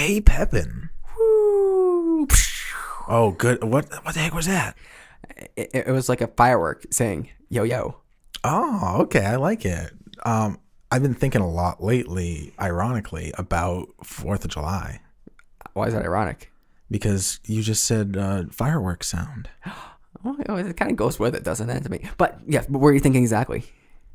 Hey, Pepin. Woo. Oh, good. What the heck was that? It was like a firework saying, yo, yo. Oh, okay. I like it. I've been thinking a lot lately, ironically, about 4th of July. Why is that ironic? Because you just said fireworks sound. Oh, it kind of goes with it, doesn't it, to me? But, yeah, what were you thinking exactly?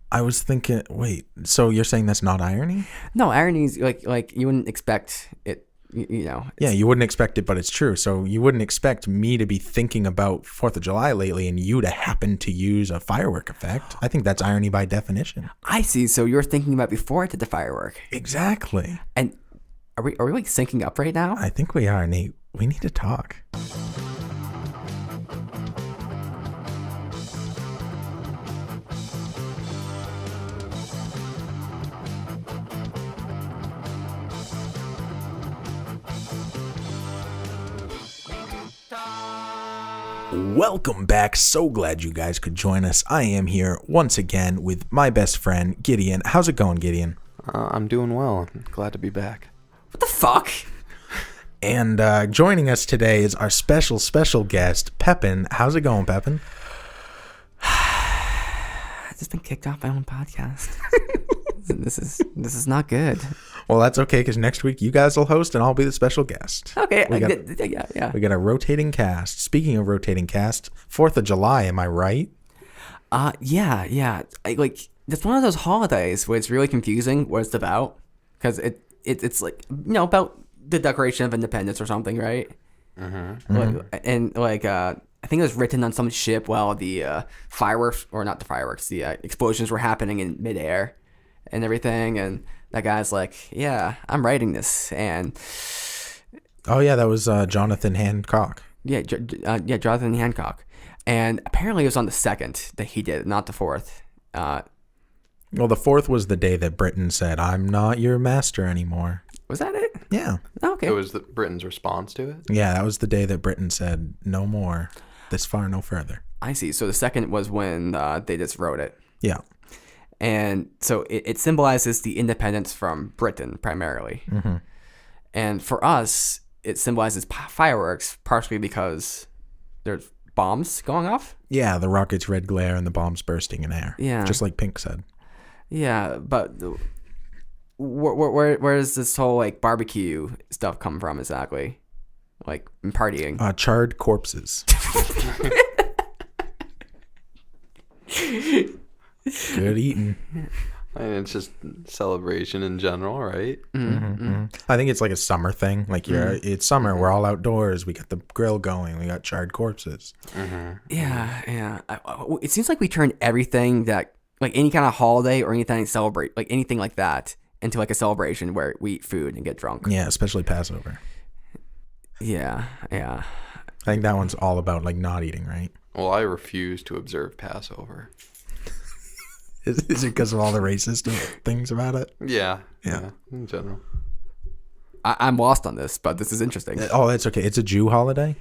I was thinking, wait, so you're saying that's not irony? No, irony is like you wouldn't expect it, you know. Yeah, you wouldn't expect it, but it's true. So you wouldn't expect me to be thinking about 4th of July lately and you to happen to use a firework effect. I think that's irony by definition. I see. So you're thinking about before I did the firework. Exactly. And are we like syncing up right now? I think we are, Nate. We need to talk. Welcome back. So glad you guys could join us. I am here once again with my best friend, Gideon. How's it going, Gideon? I'm doing well. I'm glad to be back. What the fuck? And joining us today is our special guest, Pepin. How's it going, Pepin? I've just been kicked off my own podcast. This is not good. Well, that's okay, because next week you guys will host and I'll be the special guest. Okay, We got a rotating cast. Speaking of rotating cast, 4th of July, am I right? Yeah. It's one of those holidays where it's really confusing what it's about, because it's like, you know, about the Declaration of Independence or something, right? Mm-hmm. I think it was written on some ship while the fireworks, or not the fireworks, the explosions were happening in midair and everything, and that guy's like, yeah, I'm writing this, and oh yeah, that was Jonathan Hancock. Yeah, Jonathan Hancock, and apparently it was on the 2nd that he did it, not the 4th. Well, the 4th was the day that Britain said, "I'm not your master anymore." Was that it? Yeah. Okay. It was Britain's response to it? Yeah, that was the day that Britain said, "No more, this far, no further." I see. So the 2nd was when they just wrote it. Yeah. And so it symbolizes the independence from Britain primarily. Mm-hmm. And for us, it symbolizes fireworks, partially because there's bombs going off. Yeah, the rocket's red glare and the bombs bursting in air. Yeah. Just like Pink said. Yeah, but where does this whole like barbecue stuff come from exactly? Like partying? Charred corpses. Good eating. And it's just celebration in general, right? Mm-hmm. I think it's like a summer thing. Like it's summer, we're all outdoors. We got the grill going. We got charred corpses. Mm-hmm. Yeah. It seems like we turned everything that, like any kind of holiday or anything celebrate, like anything like that, into like a celebration where we eat food and get drunk. Yeah, especially Passover. Yeah. I think that one's all about like not eating, right? Well, I refuse to observe Passover. Is it because of all the racist things about it? Yeah, in general. I'm lost on this, but this is interesting. Oh, that's okay. It's a Jew holiday?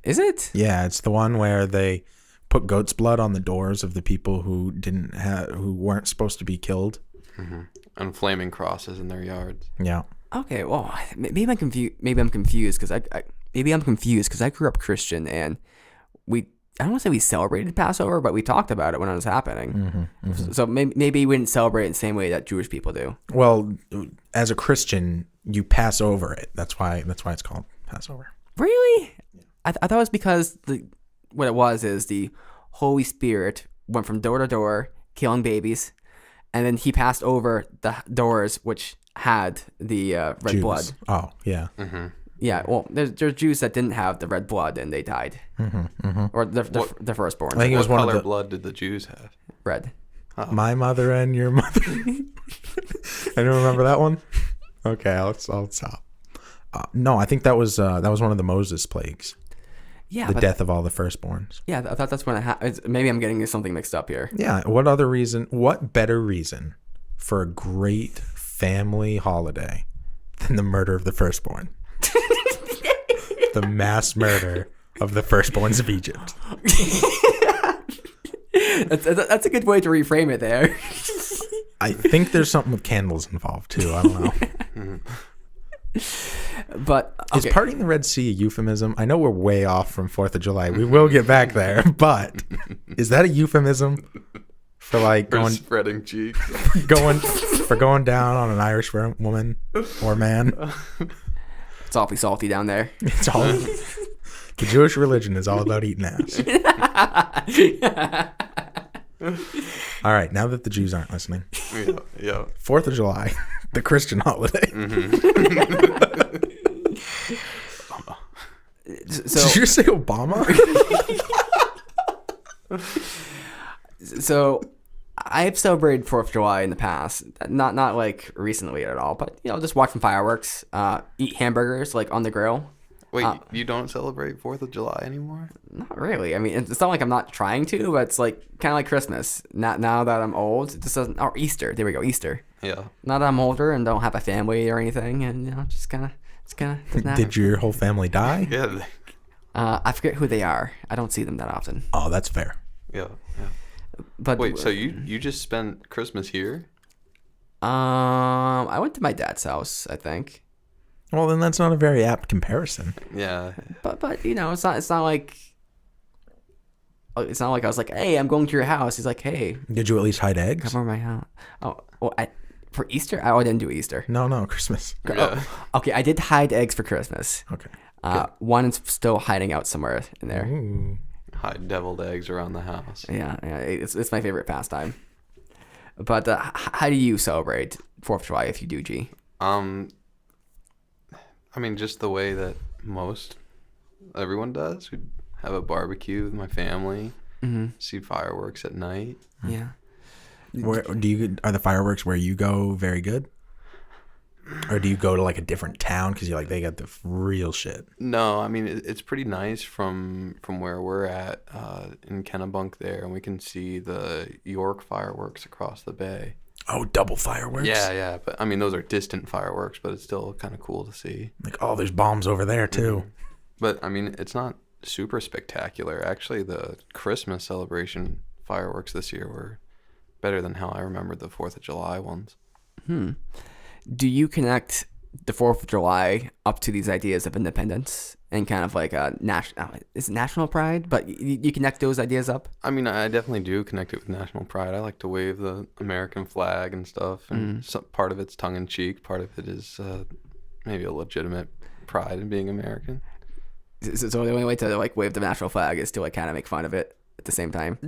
Is it? Yeah, it's the one where they put goat's blood on the doors of the people who who weren't supposed to be killed. Mm-hmm. And flaming crosses in their yards. Yeah. Okay, well, maybe I'm confused because I grew up Christian, and I don't want to say we celebrated Passover, but we talked about it when it was happening. Mm-hmm, mm-hmm. So maybe we didn't celebrate it in the same way that Jewish people do. Well, as a Christian, you pass over it. That's why it's called Passover. Really? Yeah. I thought it was because what it was is the Holy Spirit went from door to door killing babies, and then he passed over the doors which had the red Jews. blood. Oh, yeah. Mm-hmm. Yeah, well, there's Jews that didn't have the red blood and they died, or the firstborn. I think it was what one color of blood did the Jews have? Red. Oh. My mother and your mother. I don't remember that one. Okay, I'll stop. No, I think that was one of the Moses plagues. Yeah, the death of all the firstborns. Yeah, I thought that's when it happened. Maybe I'm getting something mixed up here. Yeah. What better reason for a great family holiday than the murder of the firstborn? The mass murder of the firstborns of Egypt. That's a good way to reframe it there. I think there's something with candles involved too. I don't know. But Is okay. parting the Red Sea a euphemism? I know we're way off from 4th of July. We will get back there, but is that a euphemism for like Or going spreading cheeks. going down on an Irish woman or man? It's awfully salty down there. It's all the Jewish religion is all about eating ass. All right, now that the Jews aren't listening, Yeah. 4th of July, the Christian holiday. So Did you say Obama? So I've celebrated 4th of July in the past, not like recently at all, but just watching fireworks, eat hamburgers like on the grill. Wait, you don't celebrate 4th of July anymore? Not really. I mean, it's not like I'm not trying to, but it's like kind of like Christmas. Not now that I'm old, it just doesn't. Or Easter. There we go, Easter. Yeah. Now that I'm older and don't have a family or anything, and just kind of doesn't happen. Did your whole family die? Yeah. I forget who they are. I don't see them that often. Oh, that's fair. Yeah. But Wait, so you just spent Christmas here? I went to my dad's house, I think. Well, then that's not a very apt comparison. Yeah. But it's not like I was like, hey, I'm going to your house. He's like, hey, Did you at least hide eggs? come over my house. Oh, well, for Easter, I didn't do Easter. No, Christmas. Yeah. Okay, I did hide eggs for Christmas. Okay. One is still hiding out somewhere in there. Ooh. Hide deviled eggs around the house. Yeah, it's my favorite pastime. But how do you celebrate 4th of July if you do, G? I mean, just the way that everyone does. We have a barbecue with my family. See fireworks at night. Yeah. Are the fireworks where you go very good? Or do you go to like a different town because you're like they got the real shit? No, I mean it's pretty nice from where we're at in Kennebunk there, and we can see the York fireworks across the bay. Oh, double fireworks. Yeah, but I mean those are distant fireworks, but it's still kind of cool to see. Like, oh, there's bombs over there too. But I mean it's not super spectacular. Actually, the Christmas celebration fireworks this year were better than how I remembered the 4th of July ones. Do you connect the 4th of July up to these ideas of independence and kind of like a national pride? But you connect those ideas up? I mean, I definitely do connect it with national pride. I like to wave the American flag and stuff. And part of it's tongue-in-cheek. Part of it is maybe a legitimate pride in being American. So the only way to like wave the national flag is to like kind of make fun of it at the same time?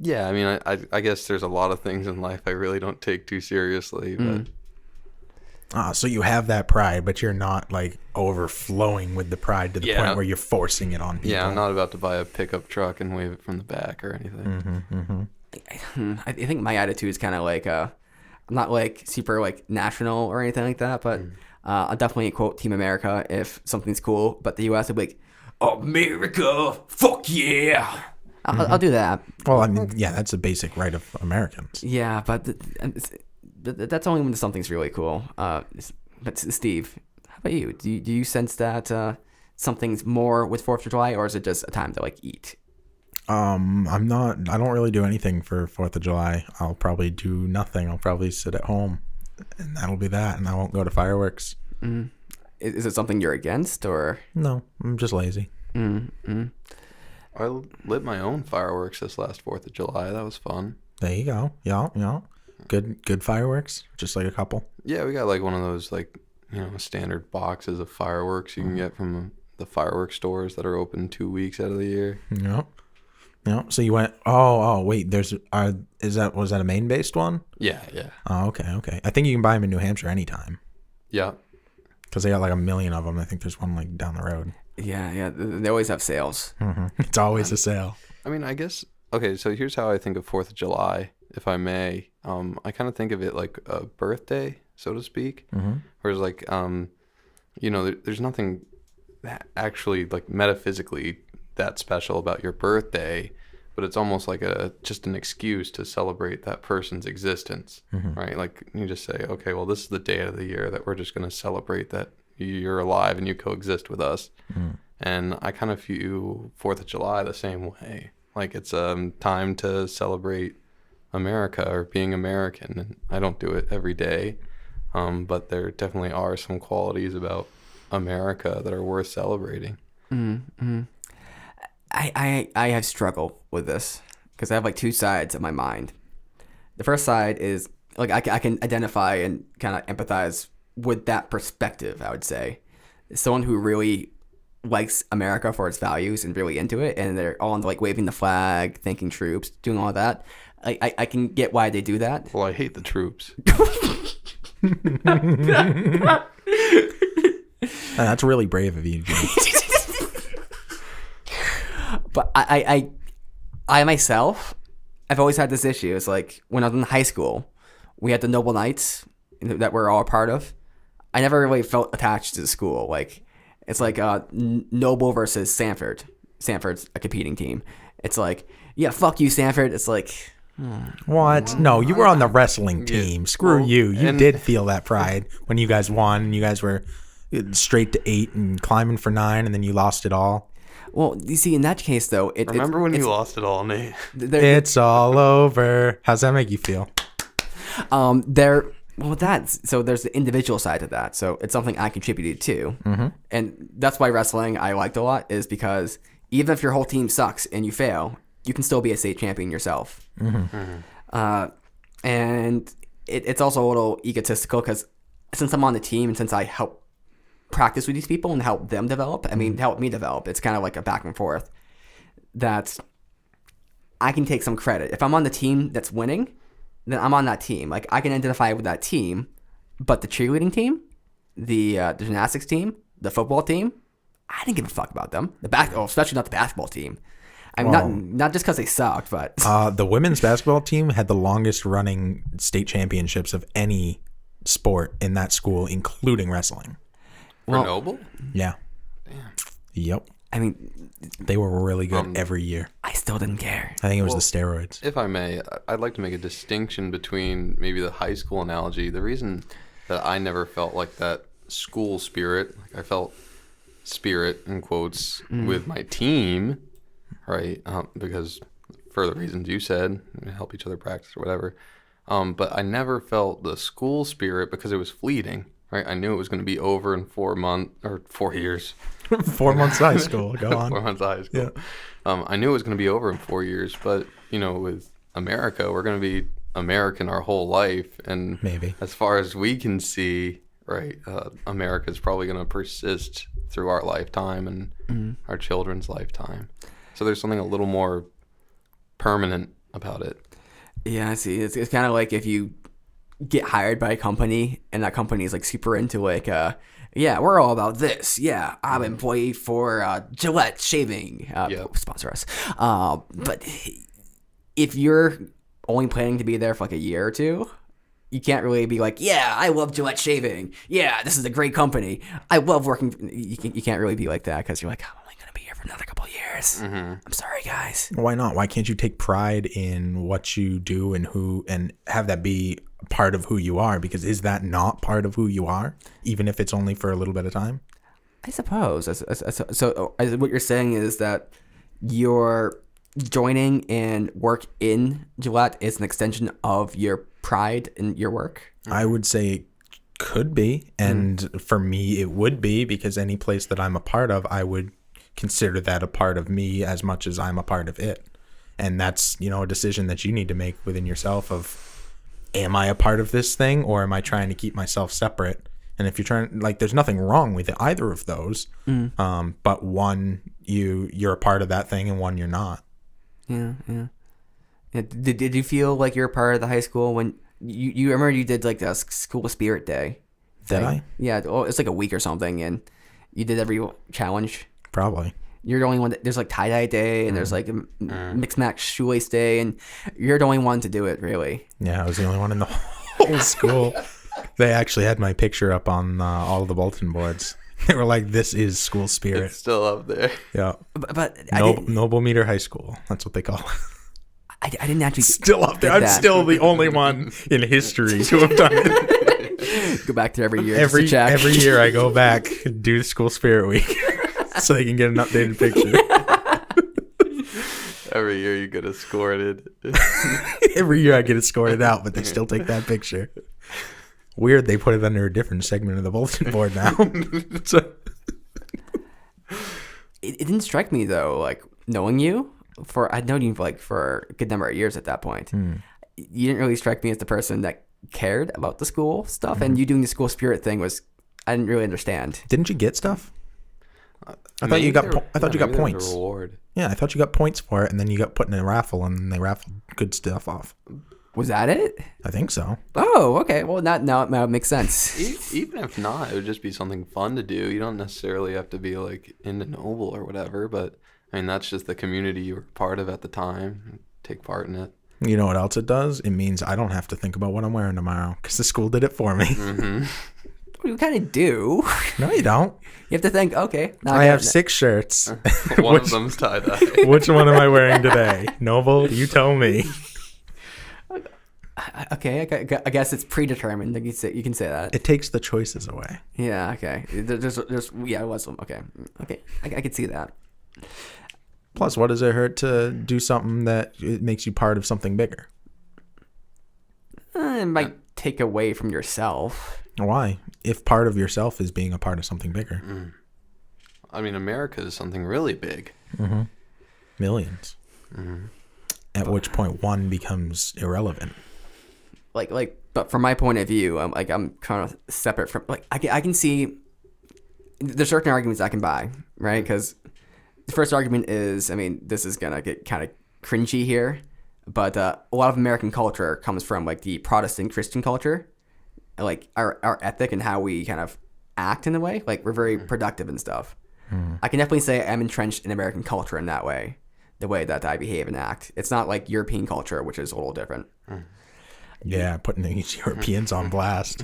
Yeah, I mean, I guess there's a lot of things in life I really don't take too seriously. But So you have that pride, but you're not like overflowing with the pride to the point where you're forcing it on people. yeah, I'm not about to buy a pickup truck and wave it from the back or anything. I think my attitude is kind of like I'm not like super like national or anything like that, but I'll definitely quote Team America if something's cool. But the U.S. will be like, America, fuck yeah. I'll do that. Well, I mean, yeah, that's a basic right of Americans. Yeah, but that's only when something's really cool. But Steve, how about you? Do you sense that something's more with 4th of July, or is it just a time to like eat? I don't really do anything for 4th of July. I'll probably do nothing. I'll probably sit at home and that'll be that. And I won't go to fireworks. Is it something you're against, or? No, I'm just lazy. I lit my own fireworks this last 4th of July. That was fun. There you go. Yeah. Good fireworks. Just like a couple. Yeah, we got like one of those like, standard boxes of fireworks you can get from the fireworks stores that are open 2 weeks out of the year. Yep. So you went. Oh, wait. Was that a Maine-based one? Yeah. Oh, okay. I think you can buy them in New Hampshire anytime. Yeah. Because they got like a million of them. I think there's one like down the road. Yeah. They always have sales. It's always a sale. I mean, I guess. Okay, so here's how I think of 4th of July, if I may. I kind of think of it like a birthday, so to speak. Whereas like, there's nothing that actually like metaphysically that special about your birthday, but it's almost like just an excuse to celebrate that person's existence, right? Like you just say, okay, well, this is the day of the year that we're just going to celebrate that you're alive and you coexist with us. And I kind of view 4th of July the same way. Like it's time to celebrate America or being American. And I don't do it every day, but there definitely are some qualities about America that are worth celebrating. I have struggled with this because I have like two sides of my mind. The first side is like I can identify and kind of empathize with that perspective. I would say someone who really likes America for its values and really into it, and they're all into like waving the flag, thanking troops, doing all of that. I can get why they do that. Well, I hate the troops. That's really brave of you, Jimmy. But I myself, I've always had this issue. It's like when I was in high school, we had the Noble Knights that we're all a part of. I never really felt attached to the school. Like it's like Noble versus Sanford. Sanford's a competing team. It's like, yeah, fuck you, Sanford. It's like, what? No, you were on the wrestling team. Screw you. You did feel that pride when you guys won. You guys were straight to 8 and climbing for 9, and then you lost it all. well, you see, in that case though, Remember when you lost it all, Nate? It's all over. How's that make you feel? Well, there's the individual side of that. So it's something I contributed to, and that's why wrestling I liked a lot is because even if your whole team sucks and you fail, you can still be a state champion yourself. And it's also a little egotistical because since I'm on the team and since I help practice with these people and help them develop, help me develop, it's kind of like a back and forth that I can take some credit. If I'm on the team that's winning, then I'm on that team. Like I can identify with that team, but the cheerleading team, the gymnastics team, the football team, I didn't give a fuck about them. Especially not the basketball team. Not just because they sucked, but the women's basketball team had the longest running state championships of any sport in that school, including wrestling. For Noble? Yeah. Damn. Yep. I mean, They were really good every year. I still didn't care. I think it was the steroids. If I may, I'd like to make a distinction between maybe the high school analogy. The reason that I never felt like that school spirit, like I felt spirit in quotes with my team, right? Because for the reasons you said, help each other practice or whatever. But I never felt the school spirit because it was fleeting, right? I knew it was going to be over in 4 months or 4 years. 4 months high school. Go on. 4 months high school. Yeah. I knew it was going to be over in 4 years, but with America, we're going to be American our whole life, and Maybe. as far as we can see, right, America is probably going to persist through our lifetime and our children's lifetime. So there's something a little more permanent about it. Yeah, I see. It's kind of like if you get hired by a company and that company is like super into like, yeah, we're all about this. Yeah, I'm an employee for Gillette Shaving. Sponsor us. But if you're only planning to be there for like a year or two, you can't really be like, yeah, I love Gillette Shaving. Yeah, this is a great company. I love working. You can't really be like that because you're like, I'm only going to be here for another couple of years. I'm sorry, guys. Why not? Why can't you take pride in what you do and have that be part of who you are? Because is that not part of who you are, even if it's only for a little bit of time? I suppose. So what you're saying is that you're joining and work in Gillette is an extension of your pride in your work? I would say it could be. And for me, it would be, because any place that I'm a part of, I would consider that a part of me as much as I'm a part of it. And that's, a decision that you need to make within yourself of, am I a part of this thing, or am I trying to keep myself separate? And if you're trying, there's nothing wrong with either of those. But one, you're a part of that thing, and one, you're not. Yeah. Did you feel like you're a part of the high school when you remember you did like the school spirit day? Did I? Yeah. Oh, it's like a week or something, and you did every challenge. Probably. You're the only one there's like tie-dye day, and there's like a mixed match shoelace day, and you're the only one to do it, really. Yeah, I was the only one in the whole school. They actually had my picture up on all of the bulletin boards. They were like, "This is school spirit." It's still up there. Yeah. But Noble Meter High School. That's what they call it. I didn't actually still up there. I'm still the only one in history to have done it. Go back to every year. Every year I go back and do School Spirit Week so they can get an updated picture. Every year you get escorted. Every year I get escorted out, but they still take that picture. Weird, they put it under a different segment of the bulletin board now. So it didn't strike me though, like knowing you I'd known you like for a good number of years at that point. You didn't really strike me as the person that cared about the school stuff, and you doing the school spirit thing I didn't really understand. Didn't you get stuff? I thought you got points. A reward. Yeah, I thought you got points for it, and then you got put in a raffle, and they raffled good stuff off. Was that it? I think so. Oh, okay. Well, now it makes sense. Even if not, it would just be something fun to do. You don't necessarily have to be like into Noble or whatever, but I mean, that's just the community you were part of at the time. Take part in it. You know what else it does? It means I don't have to think about what I'm wearing tomorrow because the school did it for me. Mm-hmm. You kind of do. No, you don't. You have to think, okay. I have 6 shirts. One of them's tie-dye. Which one am I wearing today? Noble, you tell me. Okay, I guess it's predetermined. You can say that. It takes the choices away. Yeah, okay. It was some. Okay, I could see that. Plus, what does it hurt to do something that it makes you part of something bigger? It might take away from yourself. Why? If part of yourself is being a part of something bigger. I mean, America is something really big. Mm-hmm. Millions. Mm-hmm. At which point one becomes irrelevant. But from my point of view, I'm kind of separate from, I can see there's certain arguments I can buy, right? Because the first argument is, I mean, this is gonna get kind of cringy here, but a lot of American culture comes from like the Protestant Christian culture, like our ethic and how we kind of act in a way, like we're very productive and stuff. I can definitely say I'm entrenched in American culture in that way, the way that I behave and act. It's not like European culture, which is a little different. Yeah, putting these Europeans on blast.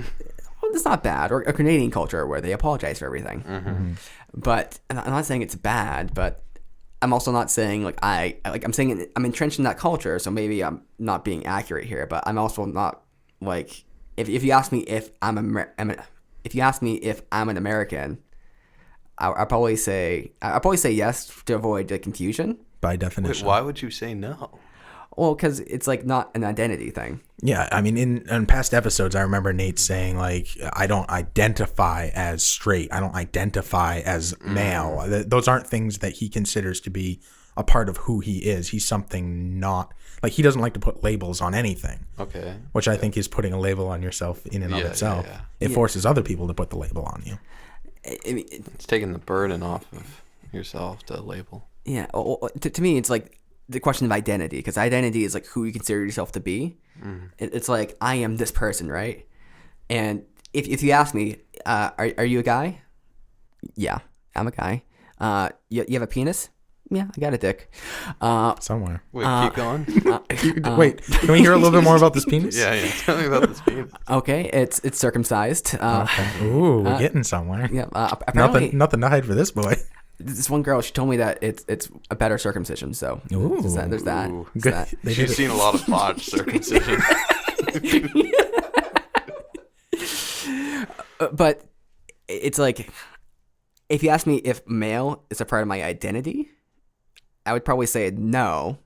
Well, it's not bad. Or Canadian culture where they apologize for everything. Mm-hmm. But I'm not saying it's bad, but I'm also not saying I'm saying I'm entrenched in that culture, so maybe I'm not being accurate here. But I'm also not like if you ask me if I'm an American, I'll probably say yes to avoid the confusion. By definition. Wait, why would you say no? Well, because it's like not an identity thing. Yeah, I mean, in past episodes, I remember Nate saying like, I don't identify as straight. I don't identify as male. Those aren't things that he considers to be a part of who he is. He's something not like he doesn't like to put labels on anything. Okay. Which I think is putting a label on yourself in and of itself. Yeah. It forces other people to put the label on you. I mean, it's taking the burden off of yourself to label. Yeah. Well, to me, it's like the question of identity, because identity is like who you consider yourself to be. It's like, I am this person, right? And if you ask me, are you a guy? Yeah, I'm a guy. You have a penis? Yeah, I got a dick. Somewhere. Wait, keep going. Wait, can we hear a little bit more about this penis? Yeah, tell me about this penis. Okay, it's circumcised. Okay. Ooh, we're getting somewhere. Yeah, apparently, nothing to hide for this boy. This one girl, she told me that it's a better circumcision. So there's that. Good. She's seen a lot of botched circumcision. But it's like, if you ask me if male is a part of my identity, I would probably say no,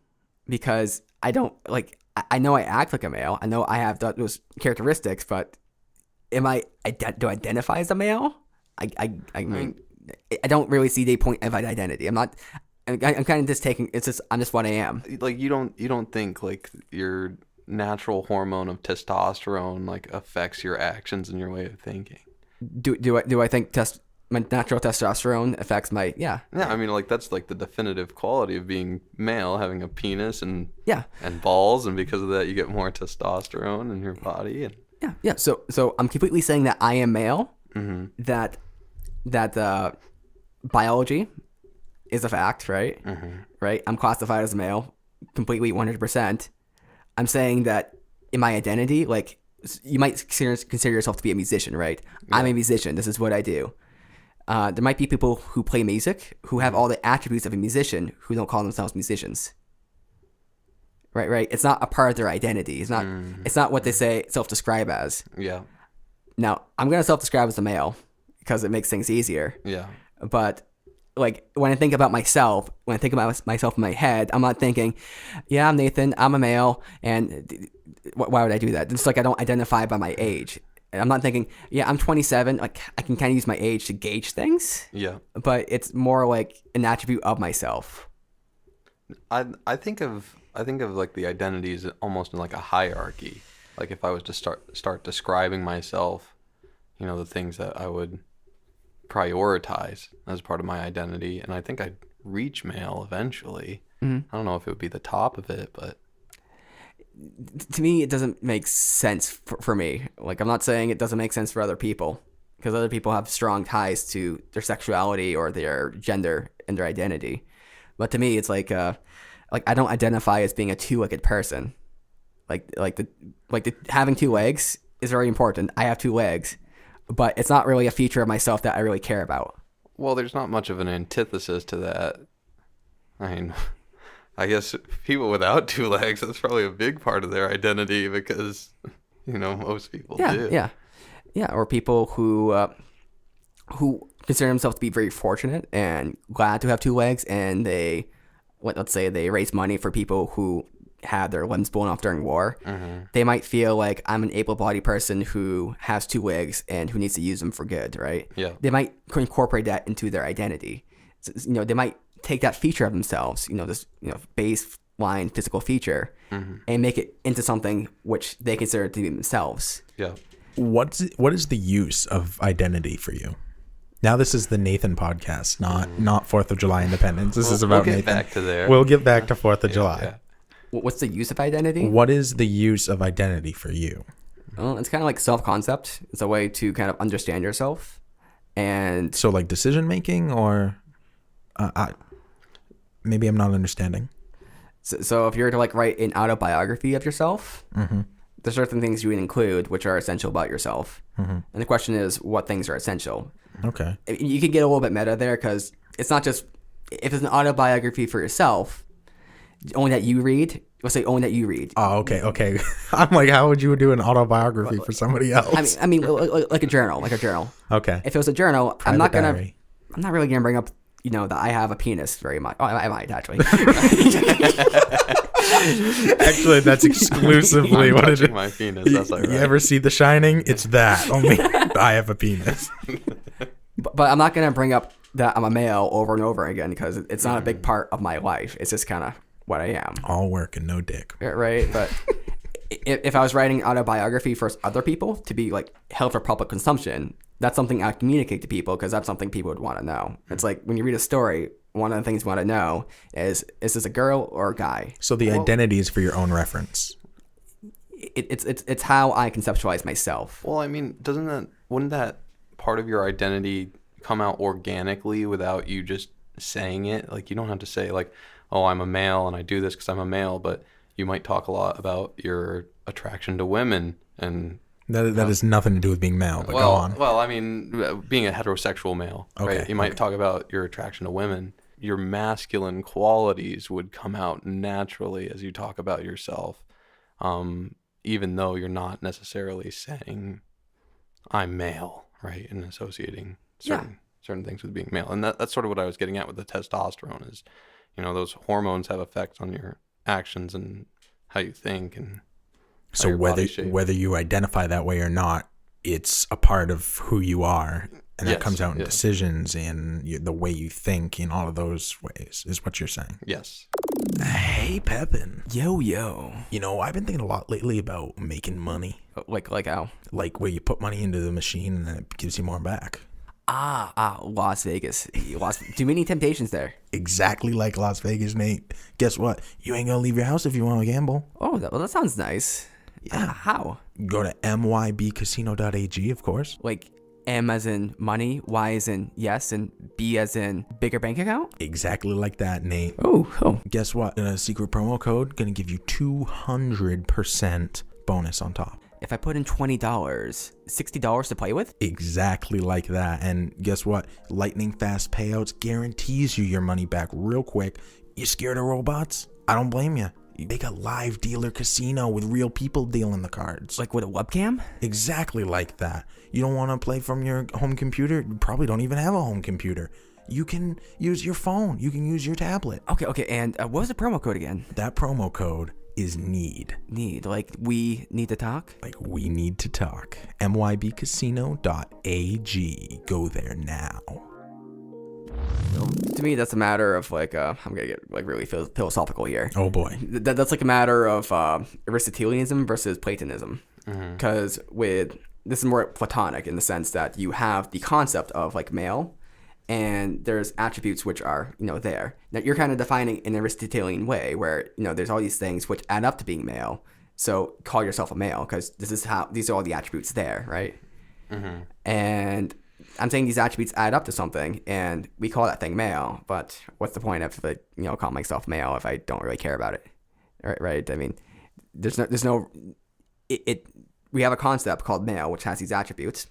because I don't like. I know I act like a male. I know I have those characteristics, but do I identify as a male? I mean, I don't really see the point of identity. I'm kind of just taking. It's just I'm just what I am. Like you don't think like your natural hormone of testosterone like affects your actions and your way of thinking. Do I think my natural testosterone affects my yeah? I mean, like that's like the definitive quality of being male, having a penis and yeah, and balls, and because of that you get more testosterone in your body and yeah. So I'm completely saying that I am male. Mm-hmm. That biology is a fact, right? Mm-hmm. Right. I'm classified as a male, completely 100%. I'm saying that in my identity, like you might consider yourself to be a musician, right? Yeah. I'm a musician. This is what I do. There might be people who play music who have all the attributes of a musician who don't call themselves musicians. Right. It's not a part of their identity. It's not. Mm-hmm. It's not what they say self-describe as. Yeah. Now I'm gonna self-describe as a male because it makes things easier. Yeah. But like when I think about myself, when I think about myself in my head, I'm not thinking, yeah, I'm Nathan, I'm a male, and why would I do that? It's like I don't identify by my age. And I'm not thinking, yeah, I'm 27. Like I can kind of use my age to gauge things. Yeah. But it's more like an attribute of myself. I think of like the identities almost in like a hierarchy. Like if I was to start describing myself, the things that I would prioritize as part of my identity, and I think I'd reach male eventually. I don't know if it would be the top of it, but to me, it doesn't make sense for me. Like, I'm not saying it doesn't make sense for other people, because other people have strong ties to their sexuality or their gender and their identity. But to me, it's like I don't identify as being a two-legged person. Like having two legs is very important. I have two legs, but it's not really a feature of myself that I really care about. Well, there's not much of an antithesis to that. I mean, I guess people without two legs, that's probably a big part of their identity because, most people do. Yeah. Or people who consider themselves to be very fortunate and glad to have two legs, and let's say they raise money for people who had their limbs blown off during war. They might feel like I'm an able-bodied person who has two legs and who needs to use them for good, right? Yeah. They might incorporate that into their identity. So, they might take that feature of themselves, this baseline physical feature, and make it into something which they consider to be themselves. Yeah. What is the use of identity for you? Now this is the Nathan podcast, not 4th of July Independence. This is about we'll Nathan. Get back to there. We'll get back to 4th of July. Yeah. What's the use of identity? What is the use of identity for you? Well, it's kind of like self-concept. It's a way to kind of understand yourself. And so like decision making, or maybe I'm not understanding. So if you're to write an autobiography of yourself, there's certain things you would include which are essential about yourself. And the question is, what things are essential? Okay. You could get a little bit meta there, because it's not just, if it's an autobiography for yourself, only that you read, let's say only that you read. Oh, okay. I'm like, how would you do an autobiography for somebody else? I mean, like a journal. Okay. If it was a journal, I'm not really gonna bring up, that I have a penis very much. Oh, I might actually. Actually, that's exclusively what it is. My penis. That's like, You ever see The Shining? It's that. Only I have a penis. But I'm not gonna bring up that I'm a male over and over again, because it's not a big part of my life. It's just kind of what I am. All work and no dick. Right, but if I was writing autobiography for other people to be held for public consumption, that's something I communicate to people, because that's something people would want to know. It's like when you read a story, one of the things you want to know is this a girl or a guy? So the identity is for your own reference. It's how I conceptualize myself. Well, I mean, wouldn't that part of your identity come out organically without you just saying it? Like, you don't have to say oh, I'm a male and I do this because I'm a male, but you might talk a lot about your attraction to women, and that has nothing to do with being male, but go on. Well, I mean, being a heterosexual male, right? You might talk about your attraction to women. Your masculine qualities would come out naturally as you talk about yourself, even though you're not necessarily saying I'm male, right? And associating certain things with being male. And that's sort of what I was getting at with the testosterone is, those hormones have effects on your actions and how you think, and so whether you identify that way or not, it's a part of who you are, and that comes out in decisions and the way you think in all of those ways, is what you're saying. Yes. Hey, Pepin. Yo. I've been thinking a lot lately about making money. Like how? Like where you put money into the machine and then it gives you more back. Las Vegas. Too many temptations there. Exactly like Las Vegas, Nate. Guess what? You ain't gonna leave your house if you want to gamble. Oh, that sounds nice. Yeah. How? Go to mybcasino.ag, of course. Like M as in money, Y as in yes, and B as in bigger bank account? Exactly like that, Nate. Oh. Guess what? A secret promo code gonna give you 200% bonus on top. If I put in $20, $60 to play with? Exactly like that. And guess what? Lightning fast payouts guarantees you your money back real quick. You scared of robots? I don't blame you. Make a live dealer casino with real people dealing the cards. Like with a webcam? Exactly like that. You don't want to play from your home computer? You probably don't even have a home computer. You can use your phone. You can use your tablet. Okay. And what was the promo code again? That promo code is need. Need, like we need to talk? Like we need to talk. mybcasino.ag. Go there now. To me, that's a matter of like, I'm gonna get like really philosophical here. Oh boy. That's like a matter of Aristotelianism versus Platonism. Because this is more Platonic in the sense that you have the concept of like male, and there's attributes which are, there. Now you're kind of defining in an Aristotelian way where, there's all these things which add up to being male. So call yourself a male because these are all the attributes there, right? And I'm saying these attributes add up to something, and we call that thing male. But what's the point of call myself male if I don't really care about it, right? I mean, there's no. We have a concept called male, which has these attributes.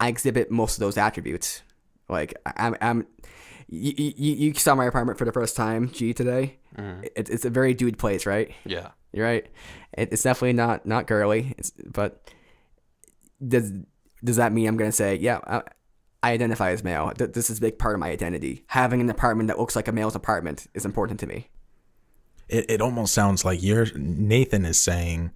I exhibit most of those attributes. Like you saw my apartment for the first time, today. It's a very dude place, right? Yeah. You're right. It's definitely not girly. But does that mean I'm gonna say, yeah, I identify as male? This is a big part of my identity. Having an apartment that looks like a male's apartment is important to me. It almost sounds like Nathan is saying,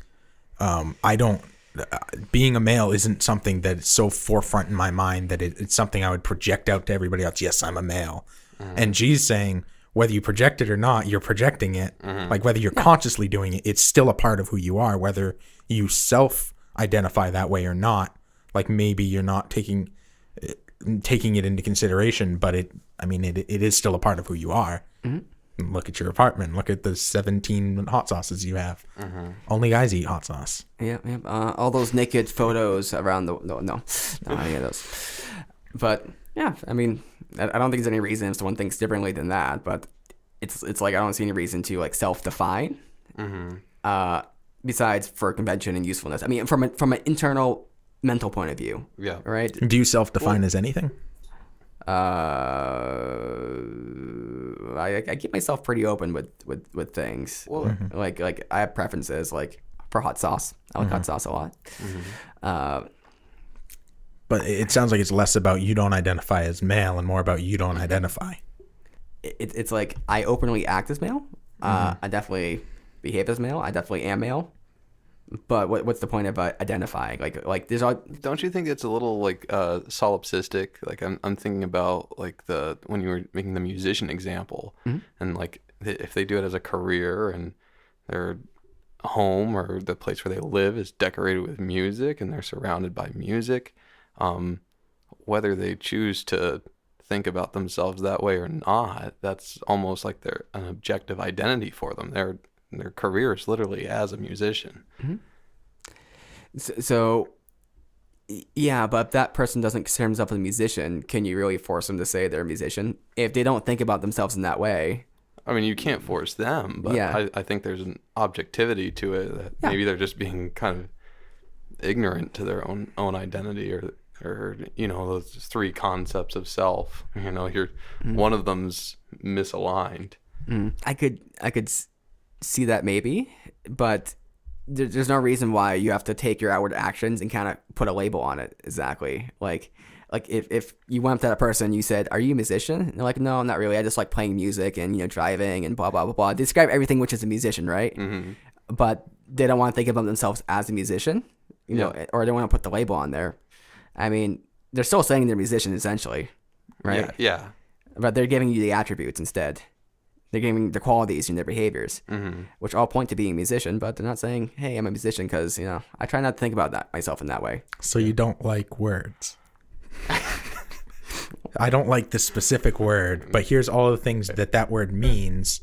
being a male isn't something that's so forefront in my mind that it's something I would project out to everybody else. Yes, I'm a male. And G's saying, whether you project it or not, you're projecting it. Like whether you're consciously doing it, it's still a part of who you are, whether you self-identify that way or not. Like maybe you're not taking it into consideration, but it is still a part of who you are. Look at your apartment. Look at the 17 hot sauces you have. Only guys eat hot sauce. Yeah. All those naked photos around no, any of those. But yeah, I mean, I don't think there's any reason if someone thinks differently than that. But it's like I don't see any reason to like self-define. Besides for convention and usefulness. I mean, from an internal mental point of view. Yeah. Right. Do you self-define as anything? I keep myself pretty open with things. Well, like I have preferences like for hot sauce. I like hot sauce a lot. But it sounds like it's less about you don't identify as male and more about you don't identify. It's like I openly act as male. I definitely behave as male. I definitely am male. But what's the point of identifying? Like there's all. Don't you think it's a little like solipsistic? Like I'm thinking about like when you were making the musician example, and like if they do it as a career and their home or the place where they live is decorated with music and they're surrounded by music, whether they choose to think about themselves that way or not, that's almost like they're an objective identity for them. Their career is literally as a musician. So, yeah, but if that person doesn't consider himself a musician, can you really force them to say they're a musician? If they don't think about themselves in that way. I mean, you can't force them, but yeah. I think there's an objectivity to it that maybe they're just being kind of ignorant to their own identity or those three concepts of self. One of them's misaligned. I could see that maybe, but there's no reason why you have to take your outward actions and kind of put a label on it. Exactly. Like if you went up to that person, you said, "Are you a musician?" And they're like, "No, not really. I just like playing music and driving and blah blah blah blah." Describe everything which is a musician, right? But they don't want to think about themselves as a musician, or they want to put the label on there. I mean, they're still saying they're a musician essentially, right? Yeah. But they're giving you the attributes instead. They're giving the qualities in their behaviors, which all point to being a musician, but they're not saying, "Hey, I'm a musician," because I try not to think about that myself in that way. So you don't like words? I don't like the specific word, but here's all the things that word means.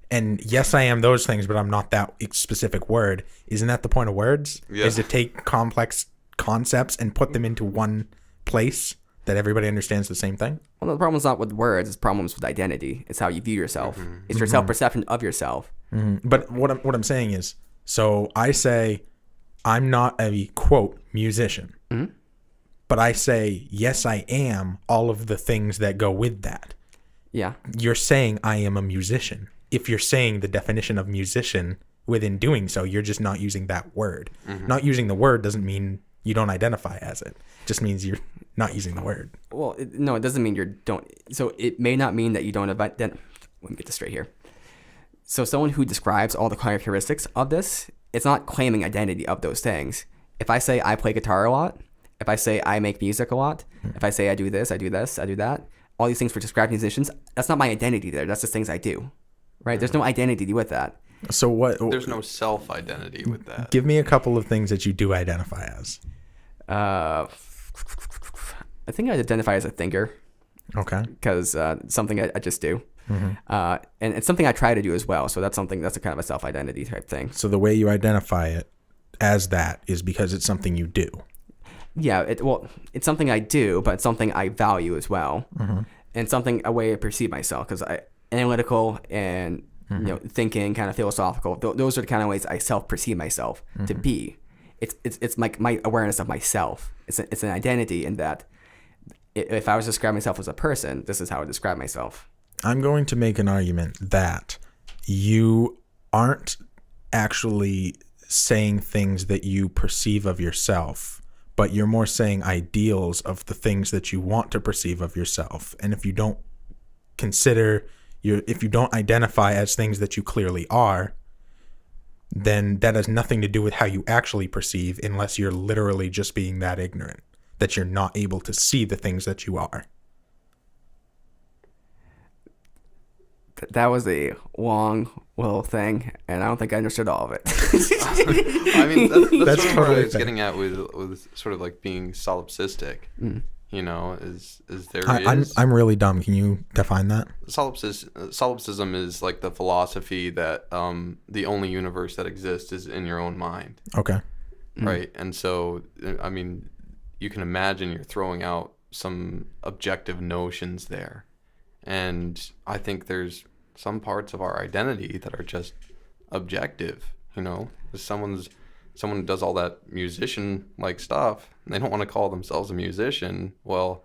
And yes, I am those things, but I'm not that specific word. Isn't that the point of words? Yeah. Is to take complex concepts and put them into one place that everybody understands the same thing? Well, the problem's not with words. It's problems with identity. It's how you view yourself. It's your self-perception of yourself. But what I'm saying is, so I say I'm not a, quote, musician. But I say, yes, I am all of the things that go with that. Yeah. You're saying I am a musician. If you're saying the definition of musician within doing so, you're just not using that word. Not using the word doesn't mean you don't identify as it. It just means you're not using the word. Well, it doesn't mean you don't. So it may not mean that you don't let me get this straight here. So someone who describes all the characteristics of this, it's not claiming identity of those things. If I say I play guitar a lot, if I say I make music a lot, if I say I do this, I do this, I do that, all these things for describing musicians, that's not my identity there. That's just things I do, right? There's no identity with that. So what? There's no self-identity with that. Give me a couple of things that you do identify as. I think I identify as a thinker. Okay. Because something I just do. And it's something I try to do as well. So that's a kind of a self-identity type thing. So the way you identify it as that is because it's something you do. Yeah, it's something I do, but it's something I value as well. And something, a way I perceive myself, because analytical and thinking, kind of philosophical, those are the kind of ways I self-perceive myself to be. It's like my awareness of myself. It's an identity in that if I was to describe myself as a person, this is how I describe myself. I'm going to make an argument that you aren't actually saying things that you perceive of yourself, but you're more saying ideals of the things that you want to perceive of yourself. And if you don't if you don't identify as things that you clearly are, then that has nothing to do with how you actually perceive, unless you're literally just being that ignorant that you're not able to see the things that you are. That was a long little thing, and I don't think I understood all of it. I mean, that's sort of what I was fair. getting at with sort of like being solipsistic. You know, I'm really dumb. Can you define that? Solipsism is like the philosophy that the only universe that exists is in your own mind. Okay. Right. And so, I mean, you can imagine you're throwing out some objective notions there. And I think there's some parts of our identity that are just objective, you know. If someone who does all that musician-like stuff, and they don't want to call themselves a musician, well,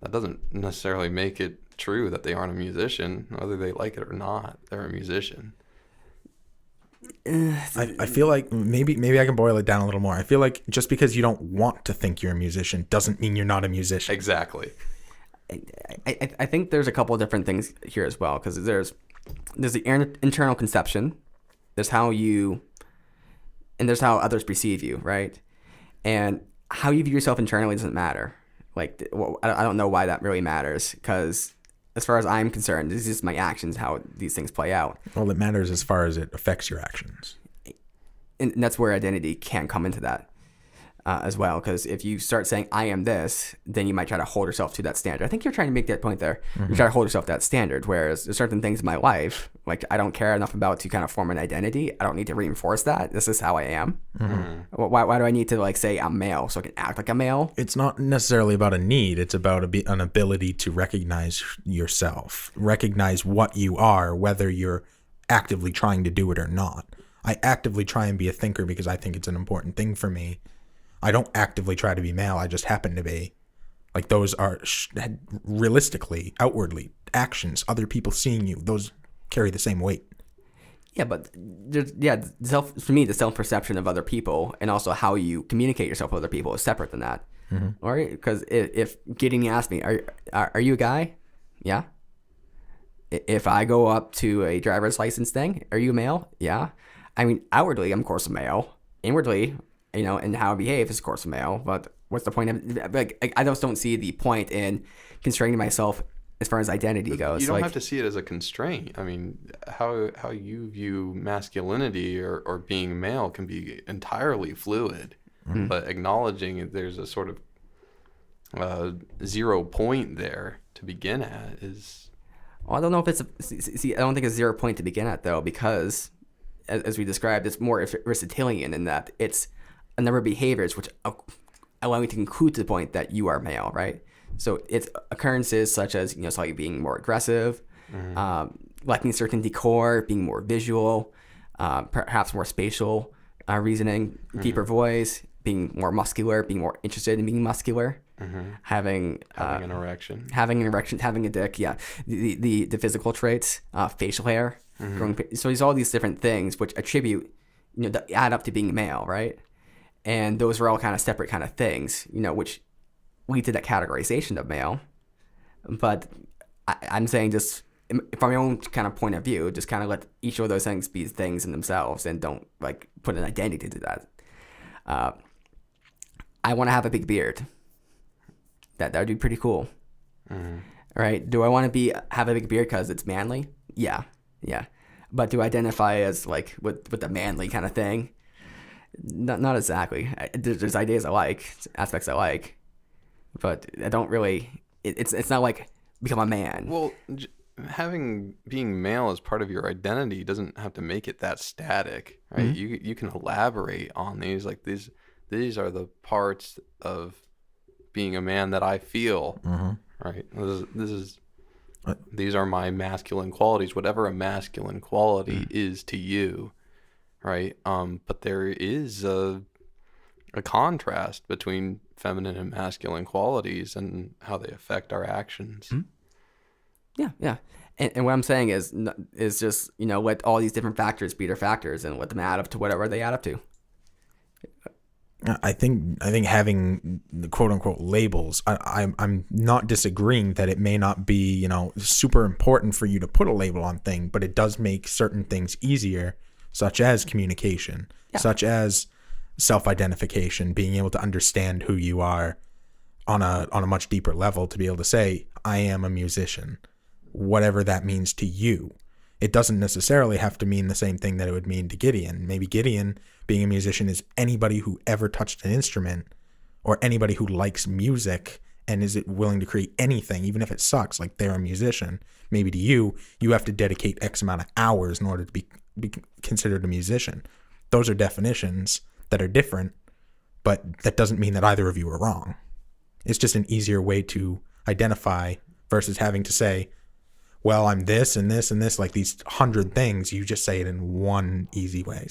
that doesn't necessarily make it true that they aren't a musician. Whether they like it or not, they're a musician. I feel like maybe I can boil it down a little more. I feel like just because you don't want to think you're a musician doesn't mean you're not a musician. Exactly. I think there's a couple of different things here as well, because there's the internal conception, there's how others perceive you, right? And how you view yourself internally doesn't matter. Like, I don't know why that really matters, because as far as I'm concerned, this is just my actions, how these things play out. Well, it matters as far as it affects your actions. And that's where identity can come into that as well, because if you start saying I am this, then you might try to hold yourself to that standard. I think you're trying to make that point there. You try to hold yourself to that standard, whereas there's certain things in my life like I don't care enough about to kind of form an identity. I don't need to reinforce that. This is how I am. Why do I need to like say I'm male so I can act like a male? It's not necessarily about a need. It's about an ability to recognize yourself, recognize what you are, whether you're actively trying to do it or not. I actively try and be a thinker because I think it's an important thing for me. I don't actively try to be male. I just happen to be. Like, those are realistically, outwardly, actions, other people seeing you, those carry the same weight. Yeah, but for me, the self-perception of other people and also how you communicate yourself with other people is separate than that. All right? Because if Gideon asked me, are you a guy? Yeah. If I go up to a driver's license thing, are you a male? Yeah. I mean, outwardly, I'm of course a male. Inwardly, you know, and how I behave is of course a male. But what's the point of, like, I just don't see the point in constraining myself as far as identity goes. You don't have to see it as a constraint. I mean, how you view masculinity or being male can be entirely fluid. But acknowledging there's a sort of 0 point there to begin at is... Well, I don't know if it's I don't think it's 0 point to begin at, though, because as we described, it's more Aristotelian in that it's a number of behaviors which allow you to conclude to the point that you are male, right? So it's occurrences such as, you know, it's like being more aggressive, lacking certain decor, being more visual, perhaps more spatial reasoning, deeper voice, being more muscular, being more interested in being muscular, having an erection, having a dick, yeah, the physical traits, facial hair, growing, so there's all these different things which attribute, you know, that add up to being male, right? And those are all kind of separate kind of things, you know, which lead to that categorization of male. But I'm saying just from my own kind of point of view, just kind of let each of those things be things in themselves and don't like put an identity to that. I want to have a big beard. That would be pretty cool. Mm-hmm. Right? Do I want to have a big beard because it's manly? Yeah. But do I identify as like with the manly kind of thing? Not exactly. There's ideas I like, aspects I like, but I don't really. It's not like become a man. Well, being male as part of your identity doesn't have to make it that static, right? Mm-hmm. You can elaborate on these. Like these are the parts of being a man that I feel, right? These are my masculine qualities, whatever a masculine quality is to you, right? But there is a contrast between feminine and masculine qualities and how they affect our actions. Yeah. And what I'm saying is just, let all these different factors be their factors and let them add up to whatever they add up to. I think having the quote unquote labels, I'm not disagreeing that it may not be, super important for you to put a label on thing, but it does make certain things easier, such as communication, such as self-identification, being able to understand who you are on a much deeper level, to be able to say, I am a musician, whatever that means to you. It doesn't necessarily have to mean the same thing that it would mean to Gideon. Maybe Gideon, being a musician, is anybody who ever touched an instrument, or anybody who likes music and is willing to create anything, even if it sucks, like they're a musician. Maybe to you, you have to dedicate X amount of hours in order to be considered a musician. Those are definitions that are different, but that doesn't mean that either of you are wrong. It's just an easier way to identify versus having to say, well, I'm this and this and this, like these 100 things. You just say it in one easy way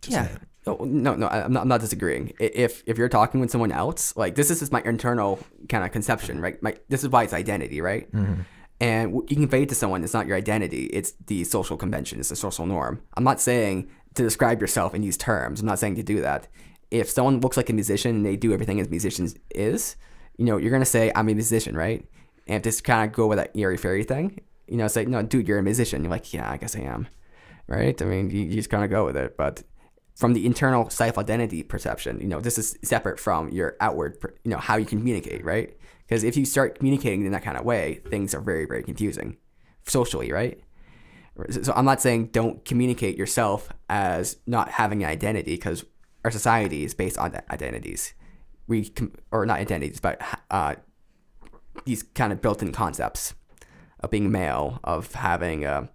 to say it. No, I'm not disagreeing. If you're talking with someone else, like this is just my internal kind of conception, right? This is why it's identity, right? Mm-hmm. And you can convey it to someone, it's not your identity. It's the social convention. It's the social norm. I'm not saying to describe yourself in these terms. I'm not saying to do that. If someone looks like a musician and they do everything as musicians is, you're going to say, I'm a musician, right? And just kind of go with that airy fairy thing, say, no, dude, you're a musician. You're like, yeah, I guess I am, right? I mean, you just kind of go with it. But from the internal self-identity perception, this is separate from your outward, how you communicate, right? Because if you start communicating in that kind of way, things are very, very confusing socially, right? So I'm not saying don't communicate yourself as not having an identity, because our society is based on identities. Or not identities, but these kind of built-in concepts of being male, of having a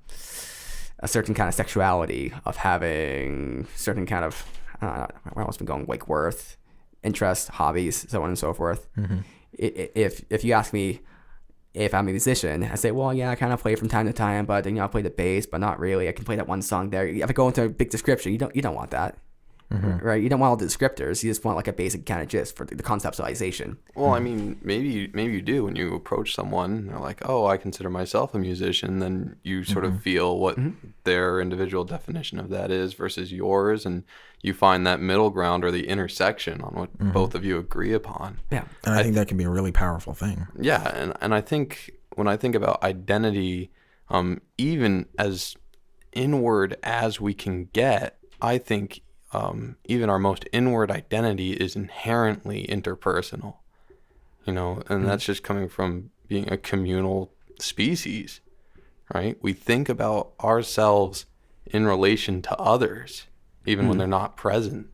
certain kind of sexuality, of having certain kind of, where else been going, like worth, interest, hobbies, so on and so forth. Mm-hmm. If you ask me if I'm a musician, I say, well, yeah, I kind of play from time to time, but I play the bass, but not really. I can play that one song there. If I go into a big description, you don't want that. Mm-hmm. Right? You don't want all the descriptors. You just want like a basic kind of gist for the conceptualization. Well, I mean, maybe you do when you approach someone. They're like, "Oh, I consider myself a musician." Then you sort of feel what their individual definition of that is versus yours, and you find that middle ground or the intersection on what both of you agree upon. Yeah, and I think that can be a really powerful thing. Yeah, and I think when I think about identity, even as inward as we can get, I think. Even our most inward identity is inherently interpersonal, and that's just coming from being a communal species, right? We think about ourselves in relation to others, even when they're not present.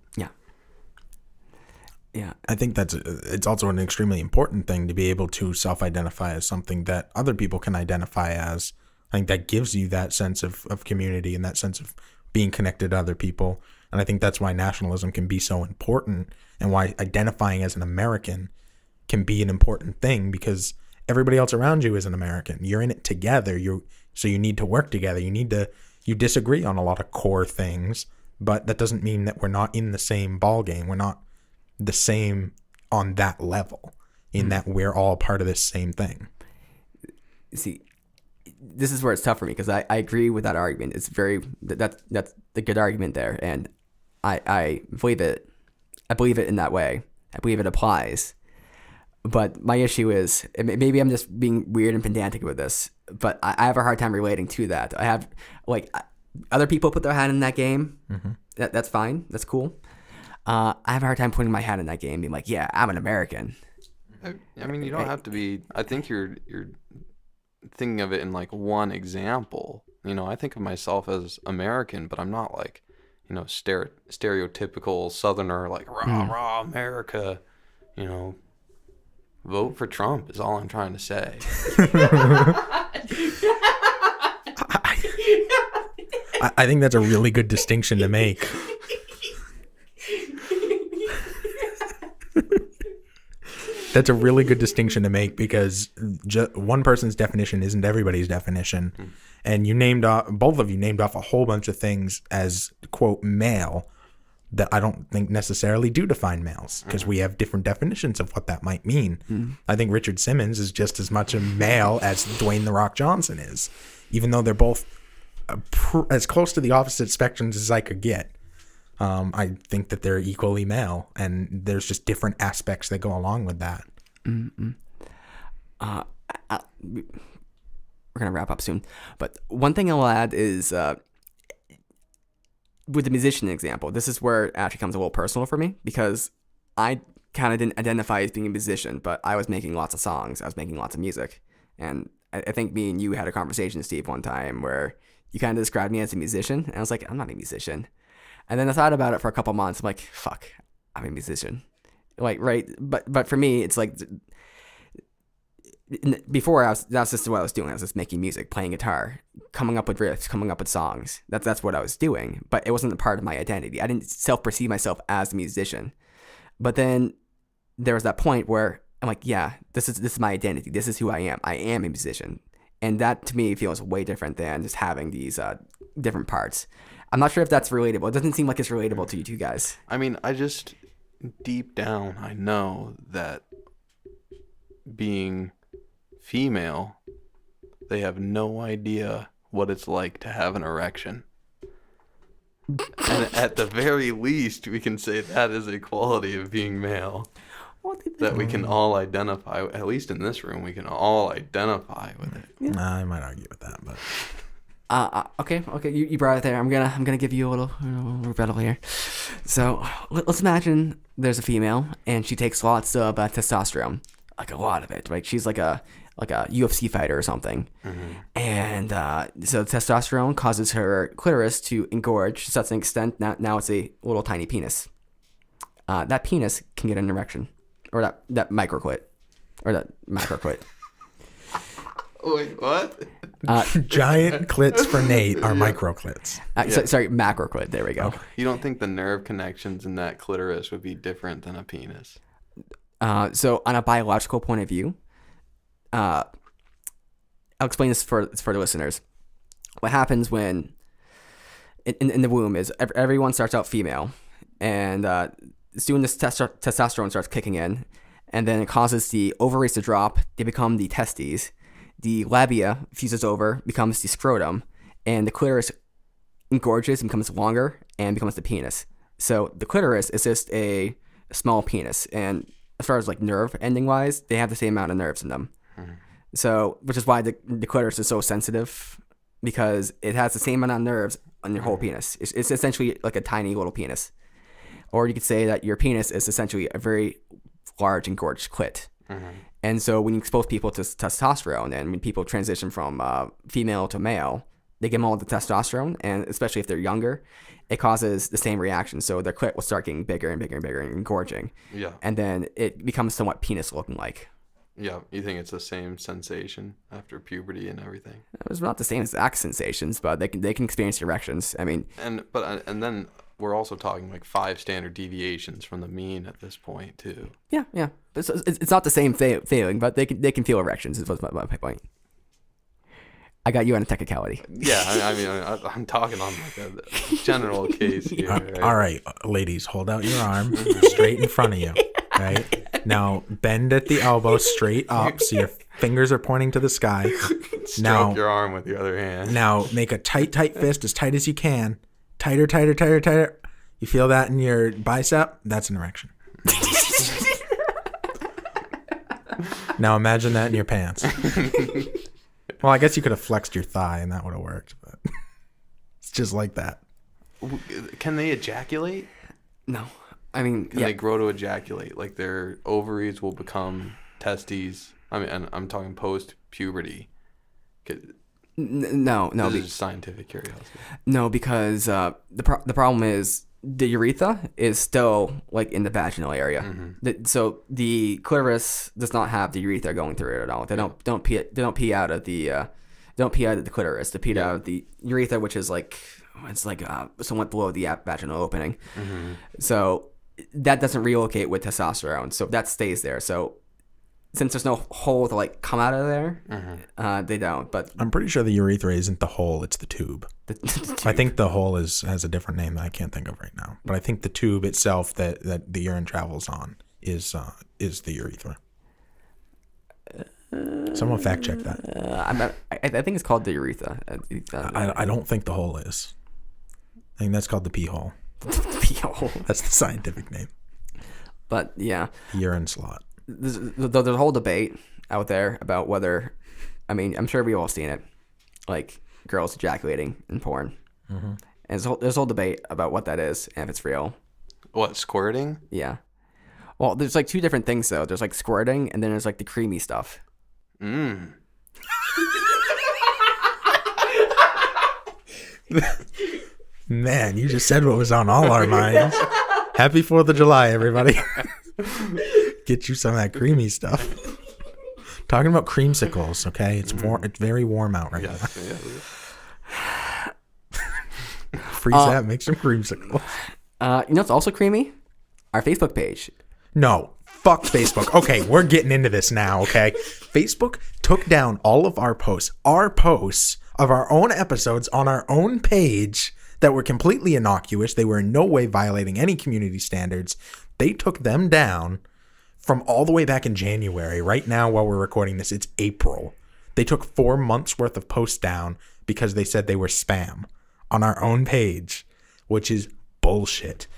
Yeah. I think it's also an extremely important thing to be able to self-identify as something that other people can identify as. I think that gives you that sense of community and that sense of being connected to other people. And I think that's why nationalism can be so important, and why identifying as an American can be an important thing, because everybody else around you is an American. You're in it together. So you need to work together. You disagree on a lot of core things, but that doesn't mean that we're not in the same ballgame. We're not the same on that level, in that we're all part of this same thing. See, this is where it's tough for me, because I agree with that argument. It's that's the good argument there, and I believe it. I believe it in that way. I believe it applies. But my issue is, maybe I'm just being weird and pedantic with this, but I have a hard time relating to that. I have, like, other people put their hat in that game. Mm-hmm. That's fine. That's cool. I have a hard time putting my hat in that game, being like, yeah, I'm an American. I mean, you don't have to be. I think you're thinking of it in like one example. You know, I think of myself as American, but I'm not like, you know, stereotypical Southerner, like rah America. You know, vote for Trump is all I'm trying to say. I think that's a really good distinction to make. That's a really good distinction to make because one person's definition isn't everybody's definition. And both of you named off a whole bunch of things as, quote, male that I don't think necessarily do define males because we have different definitions of what that might mean. I think Richard Simmons is just as much a male as Dwayne "The Rock" Johnson is, even though they're both as close to the opposite spectrums as I could get. I think that they're equally male, and there's just different aspects that go along with that. Mm-hmm. We're gonna wrap up soon, but one thing I'll add is with the musician example. This is where it actually becomes a little personal for me because I kind of didn't identify as being a musician, but I was making lots of songs. I was making lots of music, and I think me and you had a conversation, Steve, one time where you kind of described me as a musician, and I was like, I'm not a musician. And then I thought about it for a couple months. I'm like, fuck, I'm a musician. Like, right. But for me, it's like before that's just what I was doing. I was just making music, playing guitar, coming up with riffs, coming up with songs. That's what I was doing. But it wasn't a part of my identity. I didn't self-perceive myself as a musician. But then there was that point where I'm like, yeah, this is my identity. This is who I am. I am a musician. And that to me feels way different than just having these different parts. I'm not sure if that's relatable. It doesn't seem like it's relatable to you two guys. I mean, I just, deep down, I know that being female, they have no idea what it's like to have an erection. And at the very least, we can say that is a quality of being male that we can all identify. At least in this room, we can all identify with it. Yeah. I might argue with that, but... Okay. You brought it there. I'm gonna give you a little rebuttal here. So let's imagine there's a female and she takes lots of testosterone, like a lot of it. Right? She's like a UFC fighter or something, and so testosterone causes her clitoris to engorge to such an extent now it's a little tiny penis. That penis can get an erection, or that microclit, or that macroclit. Wait, what? Giant clits for Nate are microclits. Sorry, macroclit. There we go. You don't think the nerve connections in that clitoris would be different than a penis? So on a biological point of view, I'll explain this for the listeners. What happens when in the womb is everyone starts out female, and soon this testosterone starts kicking in, and then it causes the ovaries to drop. They become the testes. The labia fuses over, becomes the scrotum, and the clitoris engorges and becomes longer and becomes the penis. So the clitoris is just a small penis, and as far as like nerve ending wise, they have the same amount of nerves in them. So, which is why the clitoris is so sensitive, because it has the same amount of nerves on your whole penis. It's essentially like a tiny little penis. Or you could say that your penis is essentially a very large engorged clit. And so when you expose people to testosterone, and when people transition from female to male, they get all the testosterone, and especially if they're younger, it causes the same reaction. So their clit will start getting bigger and bigger and bigger and engorging. Yeah. And then it becomes somewhat penis looking like. Yeah. You think it's the same sensation after puberty and everything? It's not the same exact sensations, but they can experience erections. I mean, and then we're also talking like 5 standard deviations from the mean at this point too. Yeah. It's not the same feeling, but they can feel erections. Is what's my point. I got you on a technicality. Yeah, I mean, I'm talking on like a general case here. Right? All right, ladies, hold out your arm straight in front of you. Right now, bend at the elbow straight up, so your fingers are pointing to the sky. Stroke your arm with the other hand. Now, make a tight fist, as tight as you can. Tighter. You feel that in your bicep? That's an erection. Now imagine that in your pants. Well, I guess you could have flexed your thigh and that would have worked, but it's just like that. Can they ejaculate? No. I mean, Can they grow to ejaculate? Like their ovaries will become testes. I mean, and I'm talking post-puberty. No. This is scientific curiosity. No, because the problem is the urethra is still like in the vaginal area. So the clitoris does not have the urethra going through it at all. They don't pee out of the clitoris. They pee out of the urethra, which is like somewhat below the vaginal opening. So that doesn't relocate with testosterone. So that stays there. So since there's no hole to like come out of there, they don't. But I'm pretty sure the urethra isn't the hole; it's the tube. I think the hole has a different name that I can't think of right now. But I think the tube itself that the urine travels on is the urethra. Someone fact check that. I think it's called the urethra. I don't think the hole is. I think that's called the pee hole. Pee hole. That's the scientific name. But yeah, The urine slot. there's a whole debate out there about whether, I mean, I'm sure we've all seen it, like girls ejaculating in porn. And there's a whole debate about what that is and if it's real. What, squirting? Yeah. Well, there's like two different things though. There's like squirting and then there's like the creamy stuff. Man, you just said what was on all our minds. Happy 4th of July, everybody. Get you some of that creamy stuff. Talking about creamsicles, okay? It's warm. It's very warm out right now. Freeze that, make some creamsicles. You know what's also creamy? Our Facebook page. No, fuck Facebook. Okay, we're getting into this now, okay? Facebook took down all of our posts of our own episodes on our own page that were completely innocuous. They were in no way violating any community standards. They took them down from all the way back in January. Right now, while we're recording this, it's April. They took 4 months worth of posts down because they said they were spam on our own page, which is bullshit.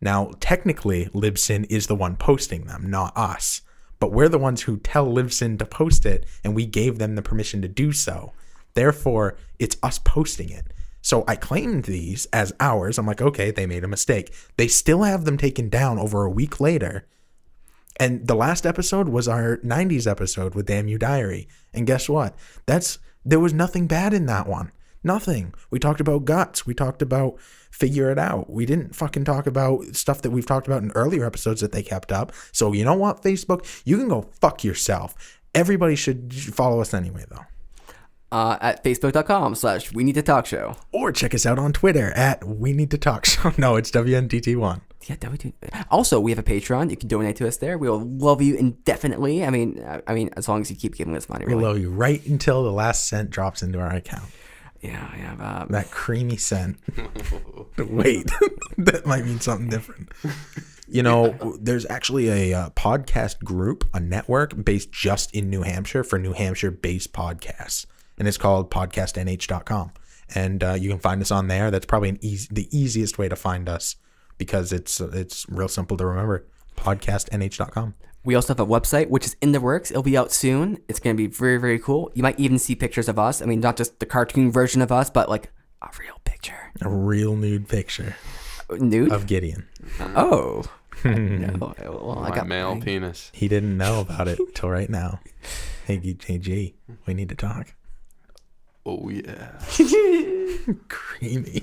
Now, technically, Libsyn is the one posting them, not us. But we're the ones who tell Libsyn to post it, and we gave them the permission to do so. Therefore, it's us posting it. So I claimed these as ours. I'm like, okay, they made a mistake. They still have them taken down over a week later. And the last episode was our 90s episode with Damn You Diary. And guess what? There was nothing bad in that one. Nothing. We talked about guts. We talked about figure it out. We didn't fucking talk about stuff that we've talked about in earlier episodes that they kept up. So you know what, Facebook? You can go fuck yourself. Everybody should follow us anyway, though. At facebook.com/We Need to Talk Show. Or check us out on Twitter at We Need to Talk Show. No, it's WNTT1. Yeah, also, we have a Patreon. You can donate to us there. We'll love you indefinitely. I mean, as long as you keep giving us money. Really. We'll love you right until the last cent drops into our account. Yeah. That creamy cent. Wait, that might mean something different. You know, there's actually a podcast group, a network based just in New Hampshire for New Hampshire-based podcasts. And it's called podcastnh.com. And you can find us on there. That's probably the easiest way to find us because it's real simple to remember. Podcastnh.com. We also have a website, which is in the works. It'll be out soon. It's going to be very, very cool. You might even see pictures of us. I mean, not just the cartoon version of us, but like a real picture. A real nude picture. Nude? Of Gideon. Oh. No. Well, My male penis. He didn't know about it till right now. Hey, G, we need to talk. Oh, yeah. Creamy.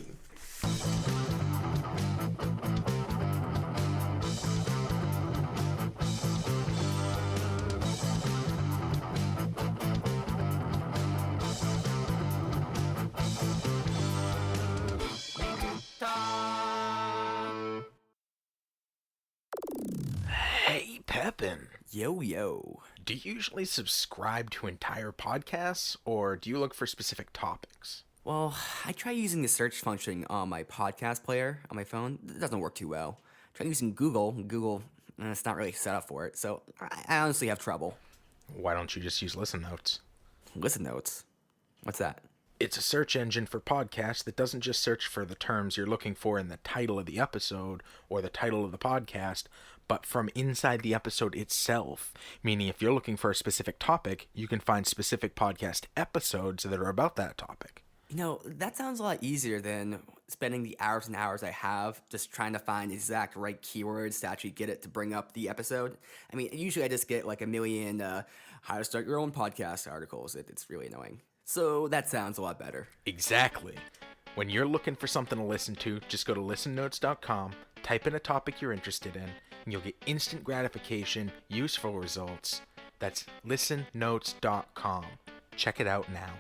Hey, Pepin. Yo. Do you usually subscribe to entire podcasts, or do you look for specific topics? Well, I try using the search function on my podcast player on my phone. It doesn't work too well. Try using Google. Google, it's not really set up for it, so I honestly have trouble. Why don't you just use Listen Notes? Listen Notes? What's that? It's a search engine for podcasts that doesn't just search for the terms you're looking for in the title of the episode or the title of the podcast, but from inside the episode itself. Meaning if you're looking for a specific topic, you can find specific podcast episodes that are about that topic. You know, that sounds a lot easier than spending the hours and hours I have just trying to find the exact right keywords to actually get it to bring up the episode. I mean, usually I just get like a million how to start your own podcast articles. It's really annoying. So that sounds a lot better. Exactly. When you're looking for something to listen to, just go to listennotes.com, type in a topic you're interested in, and you'll get instant gratification, useful results. That's listennotes.com. Check it out now.